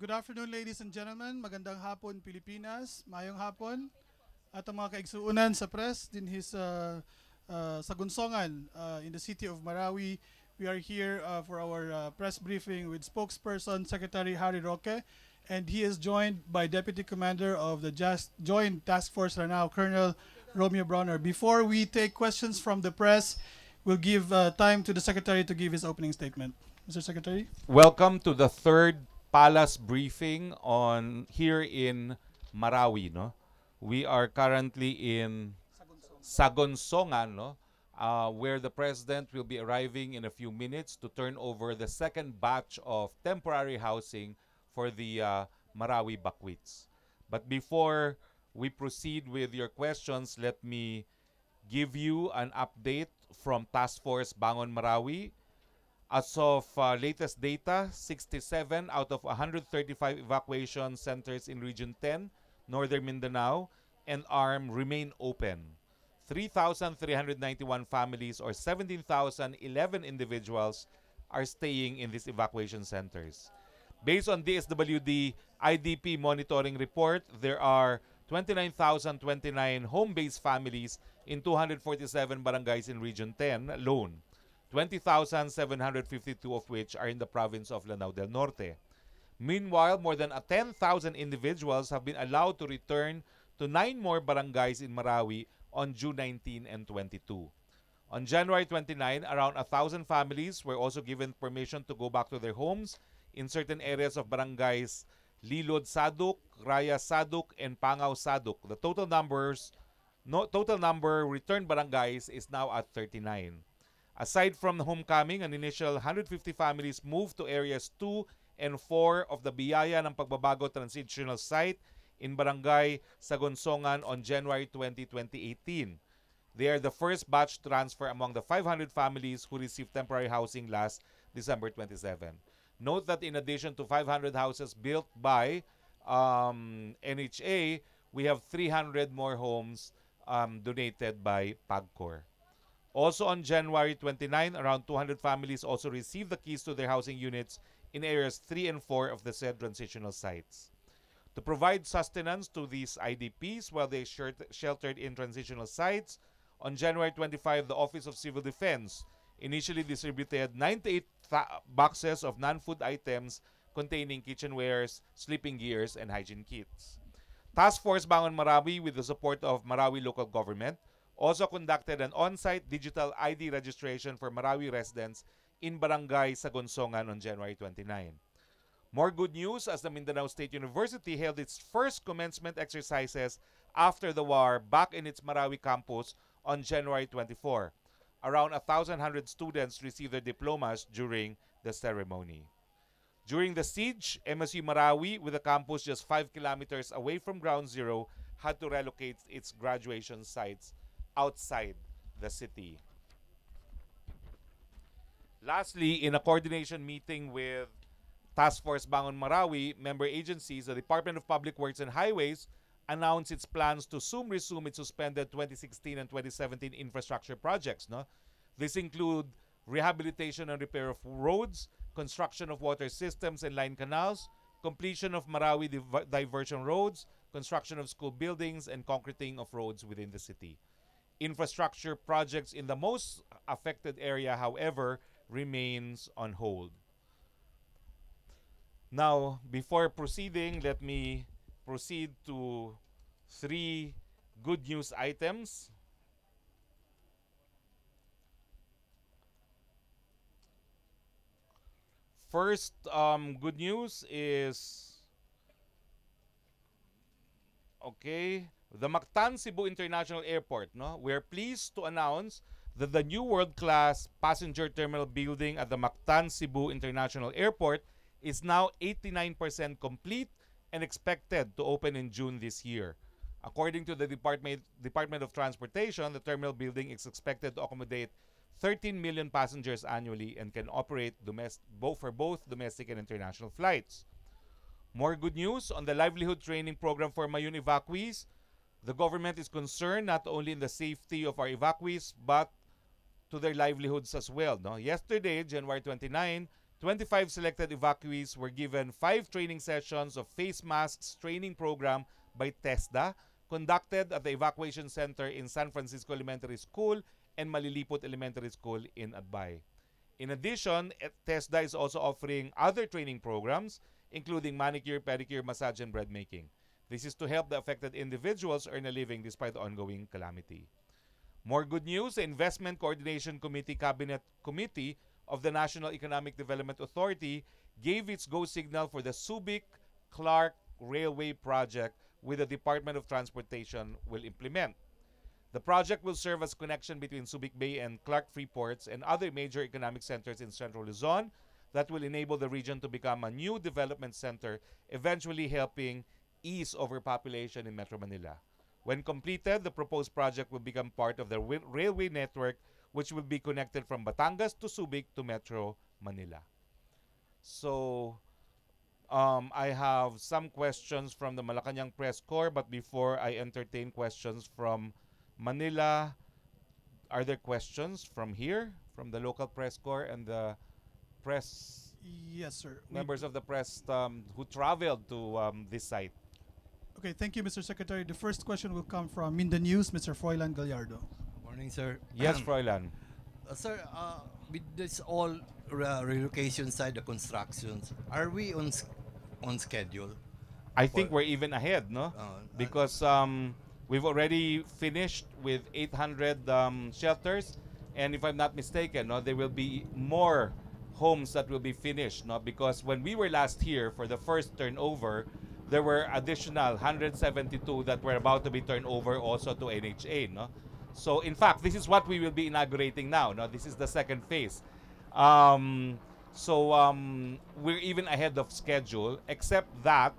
Good afternoon, ladies and gentlemen. Magandang hapon, Pilipinas. Mayong hapon. At ang mga kaigsuunan sa press din his Sagonsongan in the city of Marawi. We are here for our press briefing with Spokesperson Secretary Harry Roque, and he is joined by Deputy Commander of the Joint Task Force Lanao, Colonel Romeo Browner. Before we take questions from the press, we'll give time to the Secretary to give his opening statement. Mr. Secretary. Welcome to the third Palace briefing on here in Marawi. No, we are currently in Sagonsongan, no, where the president will be arriving in a few minutes to turn over the second batch of temporary housing for the Marawi Bakwits. But before we proceed with your questions, let me give you an update from Task Force Bangon Marawi. As of latest data, 67 out of 135 evacuation centers in Region 10, Northern Mindanao, and ARM remain open. 3,391 families or 17,011 individuals are staying in these evacuation centers. Based on DSWD IDP monitoring report, there are 29,029 home-based families in 247 barangays in Region 10 alone. 20,752 of which are in the province of Lanao del Norte. Meanwhile, more than 10,000 individuals have been allowed to return to 9 more barangays in Marawi on June 19 and 22. On January 29, around 1,000 families were also given permission to go back to their homes in certain areas of barangays Lilod Saduk, Raya Saduk, and Pangaw Saduk. The total number returned barangays is now at 39. Aside from the homecoming, an initial 150 families moved to areas 2 and 4 of the Biyaya ng Pagbabago Transitional Site in Barangay Sagonsongan on January 20, 2018. They are the first batch transfer among the 500 families who received temporary housing last December 27. Note that in addition to 500 houses built by NHA, we have 300 more homes donated by PAGCOR. Also on January 29, around 200 families also received the keys to their housing units in areas 3 and 4 of the said transitional sites. To provide sustenance to these IDPs while they sheltered in transitional sites, on January 25, the Office of Civil Defense initially distributed 98 boxes of non-food items containing kitchenwares, sleeping gears, and hygiene kits. Task Force Bangon Marawi, with the support of Marawi local government, also conducted an on-site digital ID registration for Marawi residents in Barangay Sagonsongan on January 29. More good news as the Mindanao State University held its first commencement exercises after the war back in its Marawi campus on January 24. Around 1,100 students received their diplomas during the ceremony. During the siege, MSU Marawi, with a campus just 5 kilometers away from Ground Zero, had to relocate its graduation sites outside the city. Lastly, in a coordination meeting with Task Force Bangon Marawi, member agencies, the Department of Public Works and Highways announced its plans to resume its suspended 2016 and 2017 infrastructure projects. No? This include rehabilitation and repair of roads, construction of water systems and line canals, completion of Marawi diversion roads, construction of school buildings, and concreting of roads within the city. Infrastructure projects in the most affected area, however, remains on hold. Now, before proceeding, let me proceed to 3 good news items. First good news is, the Mactan Cebu International Airport. No? We are pleased to announce that the new world-class passenger terminal building at the Mactan Cebu International Airport is now 89% complete and expected to open in June this year. According to the Department of Transportation, the terminal building is expected to accommodate 13 million passengers annually and can operate for both domestic and international flights. More good news on the livelihood training program for Mayun evacuees. The government is concerned not only in the safety of our evacuees but to their livelihoods as well. No? Yesterday, January 29, 25 selected evacuees were given 5 training sessions of face masks training program by TESDA, conducted at the evacuation center in San Francisco Elementary School and Malilipot Elementary School in Albay. In addition, TESDA is also offering other training programs, including manicure, pedicure, massage, and bread making. This is to help the affected individuals earn a living despite the ongoing calamity. More good news, the Investment Coordination Committee Cabinet Committee of the National Economic Development Authority gave its go signal for the Subic-Clark Railway project, with the Department of Transportation will implement. The project will serve as connection between Subic Bay and Clark Freeports and other major economic centers in Central Luzon that will enable the region to become a new development center, eventually helping ease overpopulation in Metro Manila. When completed, the proposed project will become part of the railway network, which will be connected from Batangas to Subic to Metro Manila. So, I have some questions from the Malacanang Press Corps, but before I entertain questions from Manila, are there questions from here, from the local press corps and the press? Yes, sir. Members of the press who traveled to this site. Okay, thank you, Mr. Secretary. The first question will come from Minda News, Mr. Froilan Gallardo. Morning, sir. Yes, Froilan. Sir, with this all relocation side, the constructions, are we on schedule? I think we're even ahead, no? Because we've already finished with 800 shelters, and if I'm not mistaken, no, there will be more homes that will be finished, no? Because when we were last here for the first turnover, there were additional 172 that were about to be turned over also to NHA, no? So in fact, this is what we will be inaugurating now, no? This is the second phase. We're even ahead of schedule, except that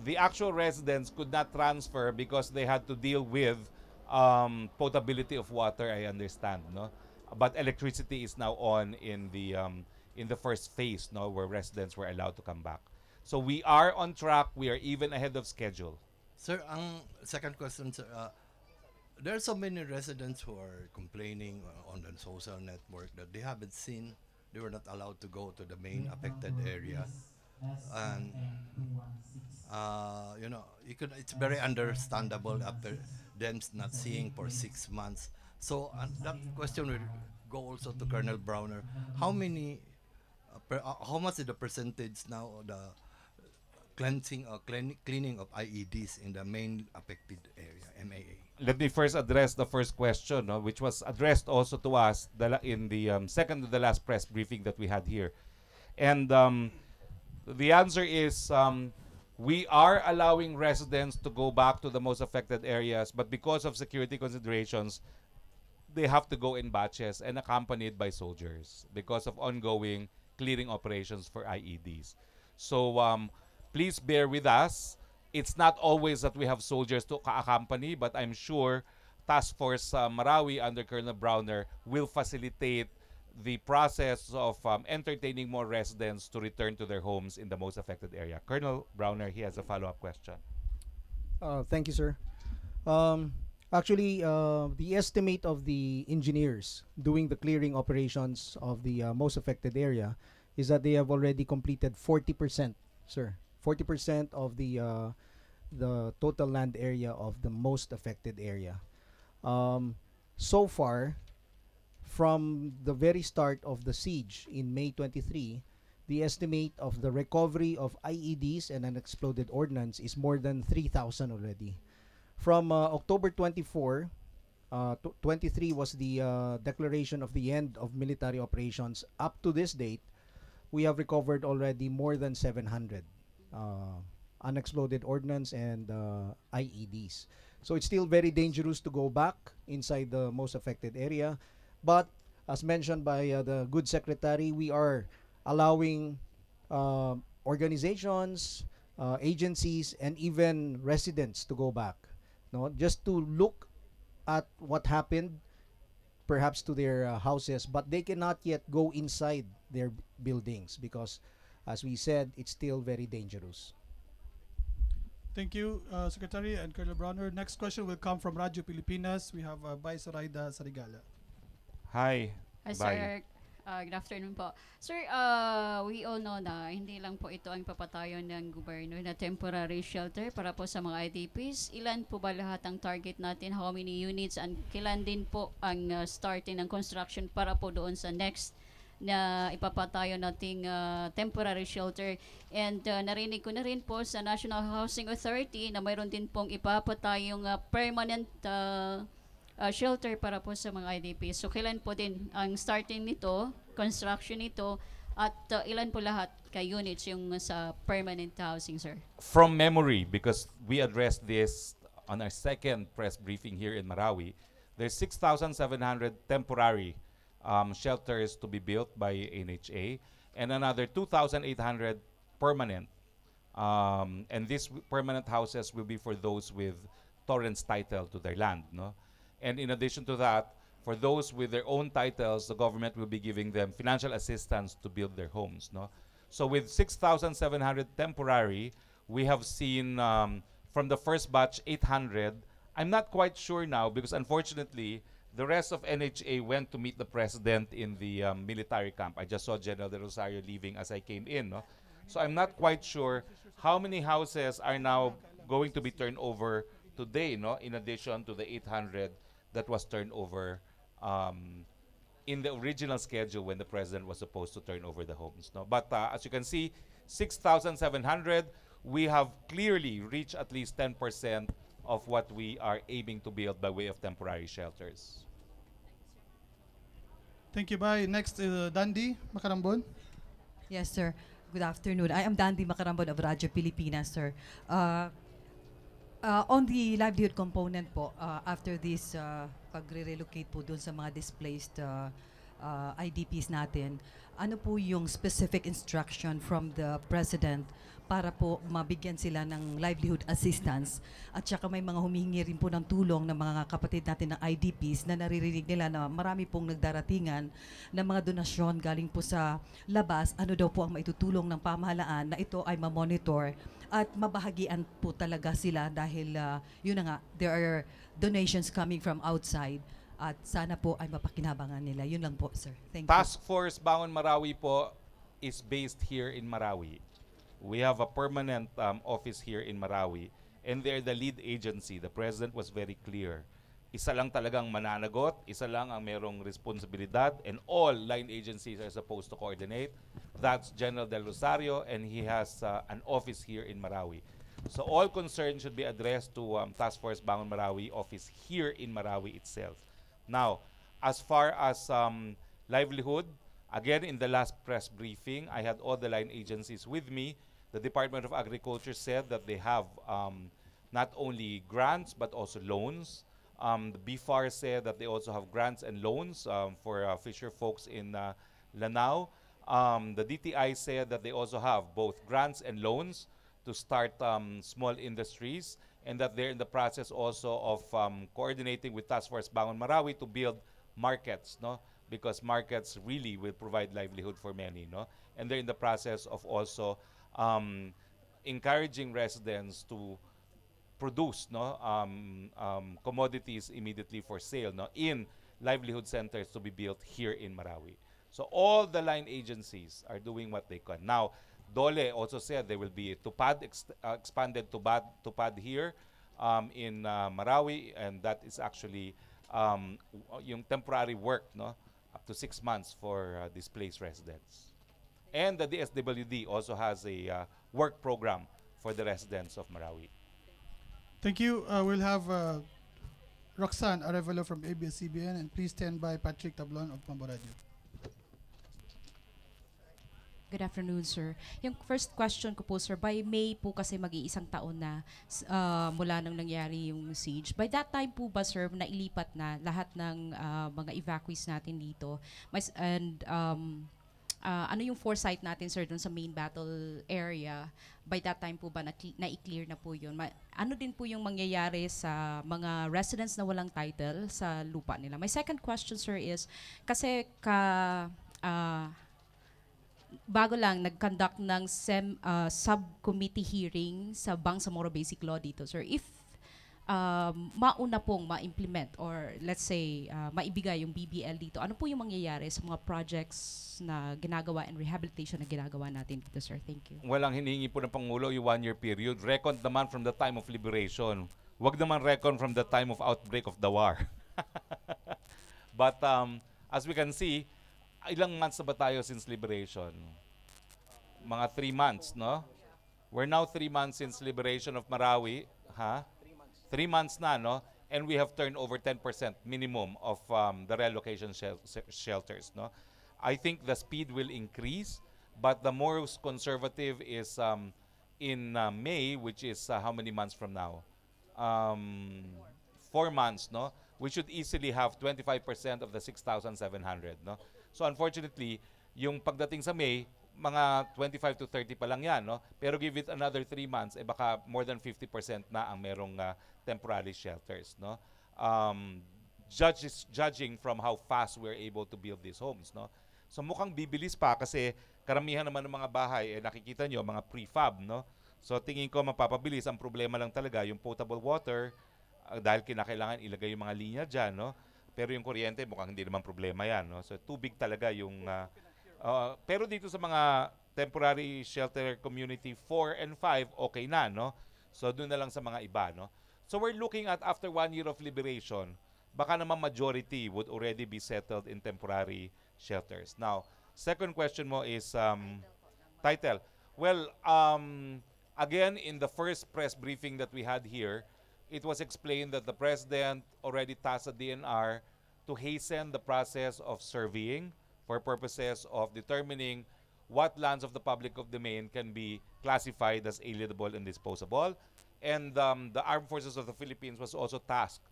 the actual residents could not transfer because they had to deal with potability of water, I understand, no? But electricity is now on in the first phase, no, where residents were allowed to come back. So we are on track. We are even ahead of schedule. Sir, second question, sir. There are so many residents who are complaining on the social network that they haven't seen, they were not allowed to go to the main affected area. And, it's very understandable after them not seeing for 6 months. So that question will go also to Colonel Browner. How much is the percentage now of the cleansing or cleaning of IEDs in the main affected area, MAA? Let me first address the first question, no, which was addressed also to us in the second to the last press briefing that we had here. And the answer is we are allowing residents to go back to the most affected areas, but because of security considerations, they have to go in batches and accompanied by soldiers because of ongoing clearing operations for IEDs. So please bear with us. It's not always that we have soldiers to accompany, but I'm sure Task Force Marawi under Colonel Browner will facilitate the process of entertaining more residents to return to their homes in the most affected area. Colonel Browner, he has a follow-up question. Thank you, sir. Actually, the estimate of the engineers doing the clearing operations of the most affected area is that they have already completed 40%, sir. 40% of the total land area of the most affected area. So far, from the very start of the siege in May 23, the estimate of the recovery of IEDs and unexploded ordnance is more than 3,000 already. From October 24, 23 was the declaration of the end of military operations. Up to this date, we have recovered already more than 700 unexploded ordnance and IEDs. So it's still very dangerous to go back inside the most affected area. But as mentioned by the good secretary, we are allowing organizations, agencies, and even residents to go back, no, just to look at what happened, perhaps to their houses, but they cannot yet go inside their buildings because, as we said, it's still very dangerous. Thank you, Secretary and Colonel Browner. Next question will come from Radyo Pilipinas. We have Bay Soraida Sarigala. Hi. Hi, Bye. Good afternoon po. Sir, we all know na hindi lang po ito ang papatayon ng gobyerno na temporary shelter para po sa mga IDPs. Ilan po ba lahat ang target natin? How many units? And kailan din po ang starting ng construction para po doon sa next na ipapatayo nating temporary shelter. And narinig ko na rin po sa National Housing Authority na mayroon din pong ipapatayong permanent shelter para po sa mga IDP. So kailan po din ang starting nito, construction nito, at ilan po lahat ka units yung sa permanent housing, sir? From memory, because we addressed this on our second press briefing here in Marawi, there's 6,700 temporary shelters to be built by NHA and another 2,800 permanent. And these permanent houses will be for those with torrents title to their land, no? And in addition to that, for those with their own titles, the government will be giving them financial assistance to build their homes, no? So with 6,700 temporary, we have seen from the first batch 800. I'm not quite sure now because unfortunately the rest of NHA went to meet the president in the military camp. I just saw General De Rosario leaving as I came in, no? So I'm not quite sure how many houses are now going to be turned over today, no? In addition to the 800 that was turned over in the original schedule when the president was supposed to turn over the homes, no? But as you can see, 6,700, we have clearly reached at least 10% of what we are aiming to build by way of temporary shelters. Thank you, Bay. Next, Dandy Makarambon. Yes, sir. Good afternoon. I am Dandy Makarambon of Radyo Pilipinas, sir. On the livelihood component po, after this pagre-relocate po dun sa mga displaced IDPs natin, ano po yung specific instruction from the President para po mabigyan sila ng livelihood assistance, at saka may mga humihingi rin po ng tulong ng mga kapatid natin ng IDPs na naririnig nila na marami pong nagdaratingan ng mga donasyon galing po sa labas. Ano daw po ang maitutulong ng pamahalaan na ito ay ma-monitor at mabahagian po talaga sila dahil yun na nga, there are donations coming from outside at sana po ay mapakinabangan nila. Yun lang po, sir. Thank you. Task Force Bangon Marawi po is based here in Marawi. We have a permanent office here in Marawi, and they're the lead agency. The president was very clear. Isa lang talagang mananagot, isa lang ang merong responsibilidad, and all line agencies are supposed to coordinate. That's General Del Rosario, and he has an office here in Marawi. So all concerns should be addressed to Task Force Bangon Marawi office here in Marawi itself. Now, as far as livelihood, again, in the last press briefing, I had all the line agencies with me. The Department of Agriculture said that they have not only grants but also loans. The BFAR said that they also have grants and loans for fisher folks in Lanao. The DTI said that they also have both grants and loans to start small industries, and that they're in the process also of coordinating with Task Force Bangon Marawi to build markets, no? Because markets really will provide livelihood for many, no? And they're in the process of also encouraging residents to produce, no, commodities immediately for sale, no, in livelihood centers to be built here in Marawi. So all the line agencies are doing what they can. Now, Dole also said there will be tupad expanded tupad here in Marawi, and that is actually yung temporary work, no, up to 6 months for displaced residents. And the DSWD also has a work program for the residents of Marawi. Thank you. We'll have Roxanne Arevalo from ABS-CBN, and please stand by Patrick Tablon of Mamboradio. Good afternoon, sir. Yung first question ko po, sir, by May po kasi mag-iisang taon na mula nang nangyari yung siege. By that time po ba, sir, nailipat na lahat ng mga evacuees natin dito? And ano yung foresight natin, sir, dun sa main battle area? By that time po ba na-i-clear na po yun? Ano din po yung mangyayari sa mga residents na walang title sa lupa nila? My second question, sir, is kasi bago lang nag-conduct ng subcommittee hearing sa Bangsamoro Basic Law dito, sir. If mauna pong ma-implement or let's say maibigay yung BBL dito, ano po yung mangyayari sa mga projects na ginagawa and rehabilitation na ginagawa natin dito, sir? Thank you. Walang hinihingi po ng Pangulo yung 1-year period. Reckon naman from the time of liberation. Wag naman reckon from the time of outbreak of the war. But as we can see, ilang months na ba tayo since liberation? Mga 3 months, no? We're now 3 months since liberation of Marawi. 3 months na, no? And we have turned over 10% minimum of the relocation shelters, no? I think the speed will increase, but the most conservative is in May, which is how many months from now? 4 months, no? We should easily have 25% of the 6,700, no? So unfortunately, yung pagdating sa May, mga 25 to 30 pa lang yan, no? Pero give it another 3 months, baka more than 50% na ang merong temporary shelters, no? Judging from how fast we're able to build these homes, no? So mukhang bibilis pa kasi karamihan naman ng mga bahay, nakikita nyo, mga prefab, no? So tingin ko mapapabilis. Ang problema lang talaga yung potable water, dahil kinakailangan ilagay yung mga linya dyan, no? Pero yung kuryente, mukhang hindi naman problema yan, no? So tubig talaga yung... pero dito sa mga temporary shelter community 4 and 5, okay na, no? So doon na lang sa mga iba, no? So we're looking at after 1 year of liberation, baka naman majority would already be settled in temporary shelters. Now, second question mo is title. Well, again, in the first press briefing that we had here, it was explained that the President already tasked the DNR to hasten the process of surveying for purposes of determining what lands of the public domain can be classified as alienable and disposable. And the Armed Forces of the Philippines was also tasked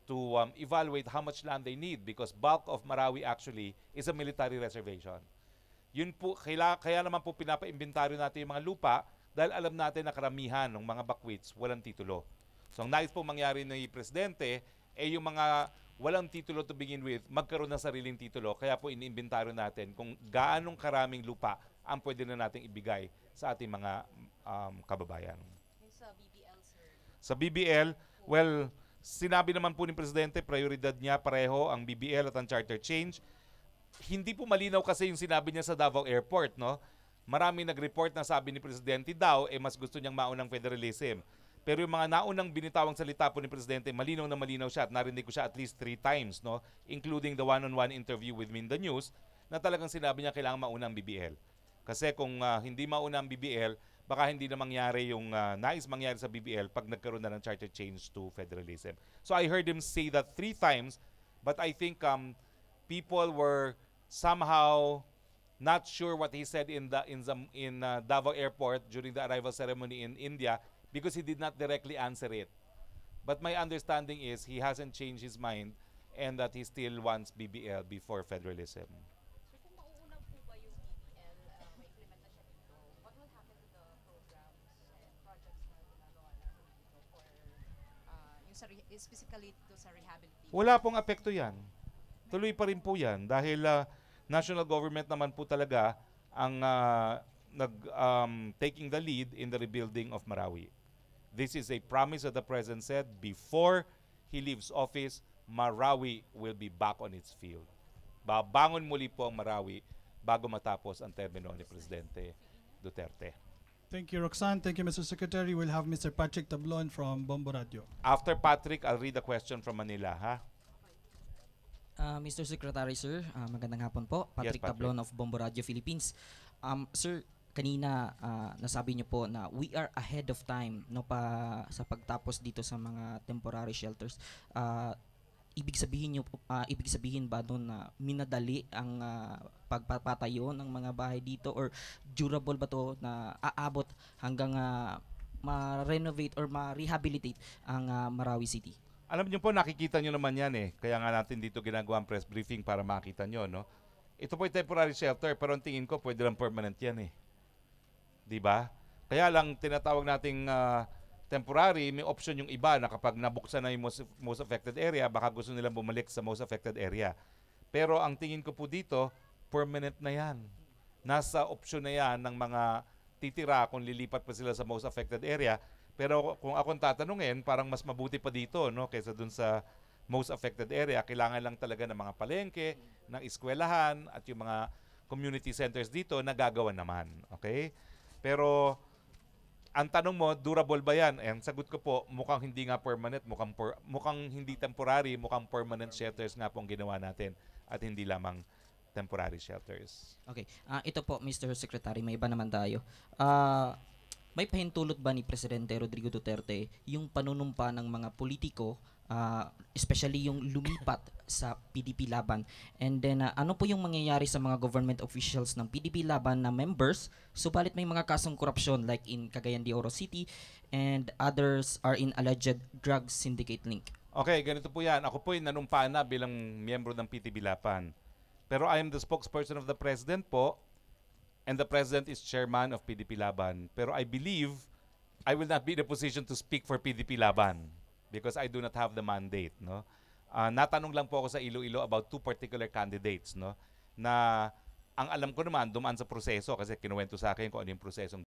to evaluate how much land they need because bulk of Marawi actually is a military reservation. Yun po, kaya naman po pinapa-inventaryo natin yung mga lupa dahil alam natin na karamihan ng mga bakwits walang titulo. So ang nais po mangyari ng Presidente yung mga walang titulo to begin with, magkaroon ng sariling titulo. Kaya po iniimbentaryo natin kung gaanong karaming lupa ang pwede na nating ibigay sa ating mga kababayan. Sa BBL, sir? Sa BBL, well, sinabi naman po ni Presidente, prioridad niya pareho ang BBL at ang charter change. Hindi po malinaw kasi yung sinabi niya sa Davao Airport, no? Maraming nag-report na sabi ni Presidente daw, mas gusto niyang maunang federalism. Pero yung mga naunang binitawang salita po ni Presidente, malinaw na malinaw siya at narinig ko siya at least 3 times, no? Including the one-on-one interview with me in the news, na talagang sinabi niya kailangan mauna ang BBL. Kasi kung hindi mauna ang BBL, baka hindi na mangyari yung nais mangyari sa BBL pag nagkaroon na ng charter change to federalism. So I heard him say that 3 times, but I think people were somehow not sure what he said in Davao Airport during the arrival ceremony in India, because he did not directly answer it. But my understanding is he hasn't changed his mind and that he still wants BBL before federalism. So kung mauuna po ba yung BBL, ma-implement na siya dito, what will happen to the programs and projects na ginagawa natin dito for specifically dito sa rehabilitation? Wala pong apekto yan. Tuloy pa rin po yan dahil national government naman po talaga ang taking the lead in the rebuilding of Marawi. This is a promise that the President said before he leaves office, Marawi will be back on its field. Babangon muli po ang Marawi bago matapos ang termino ni Presidente Duterte. Thank you, Roxanne. Thank you, Mr. Secretary. We'll have Mr. Patrick Tablon from Bombo Radio. After Patrick, I'll read a question from Manila, ha? Mr. Secretary, sir, magandang hapon po. Patrick, Patrick Tablon of Bombo Radio Philippines. Sir, kanina nasabi niyo po na we are ahead of time no pa sa pagtapos dito sa mga temporary shelters. Ibig sabihin ba doon na minadali ang pagpapatayo ng mga bahay dito or durable ba to na aabot hanggang ma-renovate or ma-rehabilitate ang Marawi City? Alam niyo po, nakikita niyo naman yan Kaya nga natin dito ginagawa ang press briefing para makita niyo, no? Ito po ay temporary shelter pero ang tingin ko pwede lang permanent yan 'Di ba? Kaya lang tinatawag nating temporary, may option yung iba na kapag nabuksan na yung most affected area, baka gusto nilang bumalik sa most affected area. Pero ang tingin ko po dito, permanent na yan. Nasa option na yan ng mga titira kung lilipat pa sila sa most affected area. Pero kung akong tatanungin, parang mas mabuti pa dito, no, kaysa dun sa most affected area. Kailangan lang talaga ng mga palengke, ng eskwelahan, at yung mga community centers dito na gagawa naman. Okay? Pero ang tanong mo, durable ba yan? Ang sagot ko po, mukhang hindi nga permanent, mukhang hindi temporary, mukhang permanent shelters nga pong ginawa natin at hindi lamang temporary shelters. Okay. Ito po, Mr. Secretary, may iba naman tayo. May pahintulot ba ni Presidente Rodrigo Duterte yung panunumpa ng mga politiko, especially yung lumipat sa PDP Laban? And then, ano po yung mangyayari sa mga government officials ng PDP Laban na members, subalit may mga kasong korupsyon like in Cagayan de Oro City and others are in alleged drug syndicate link? Okay, ganito po yan. Ako po yung nanumpaan na bilang miyembro ng PDP Laban. Pero I am the spokesperson of the President po, and the President is chairman of PDP Laban. Pero I believe I will not be in a position to speak for PDP Laban because I do not have the mandate. No? Natanong lang po ako sa Iloilo about 2 particular candidates, no? Na ang alam ko naman dumaan sa proseso kasi kinuwento sa akin kung ano yung prosesong